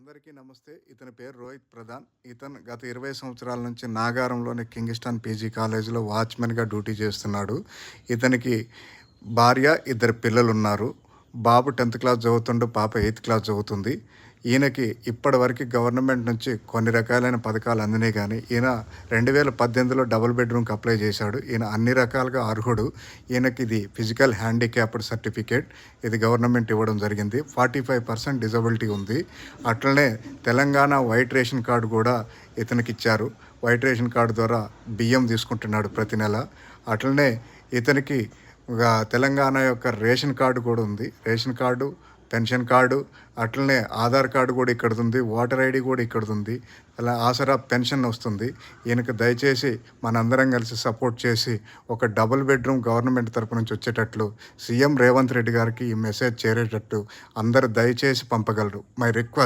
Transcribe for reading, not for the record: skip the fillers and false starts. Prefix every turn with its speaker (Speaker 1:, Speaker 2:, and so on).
Speaker 1: అందరికీ నమస్తే. ఇతని పేరు రోహిత్ ప్రధాన్. ఇతను గత 20 సంవత్సరాల నుంచి నాగారంలోని కింగ్స్టన్ పీజీ కాలేజీలో వాచ్మెన్గా డ్యూటీ చేస్తున్నాడు. ఇతనికి భార్య, ఇద్దరు పిల్లలున్నారు. బాబు 10th క్లాస్ చదువుతుండు, పాప 8th క్లాస్ చదువుతుంది. ఈయనకి ఇప్పటివరకు గవర్నమెంట్ నుంచి కొన్ని రకాలైన పథకాలు అందినాయి, కానీ ఈయన 2018లో డబుల్ బెడ్రూమ్కి అప్లై చేశాడు. ఈయన అన్ని రకాలుగా అర్హుడు. ఈయనకి ఇది ఫిజికల్ హ్యాండిక్యాప్డ్ సర్టిఫికేట్, ఇది గవర్నమెంట్ ఇవ్వడం జరిగింది. 45% డిజబిలిటీ ఉంది. అట్లనే తెలంగాణ వైట్ రేషన్ కార్డు కూడా ఇతనికి ఇచ్చారు. వైట్ రేషన్ కార్డు ద్వారా బియ్యం తీసుకుంటున్నాడు ప్రతి నెల. అట్లనే ఇతనికి తెలంగాణ యొక్క రేషన్ కార్డు కూడా ఉంది. రేషన్ కార్డు, పెన్షన్ కార్డు, అట్లనే ఆధార్ కార్డు కూడా ఇక్కడ ఉంది. ఓటర్ ఐడి కూడా ఇక్కడ ఉంది. అలా ఆసరా పెన్షన్ వస్తుంది. ఈయనకు దయచేసి మనందరం కలిసి సపోర్ట్ చేసి ఒక డబుల్ బెడ్రూమ్ గవర్నమెంట్ తరపు నుంచి వచ్చేటట్లు సీఎం రేవంత్ రెడ్డి గారికి ఈ మెసేజ్ చేరేటట్టు అందరూ దయచేసి పంపగలరు. My request.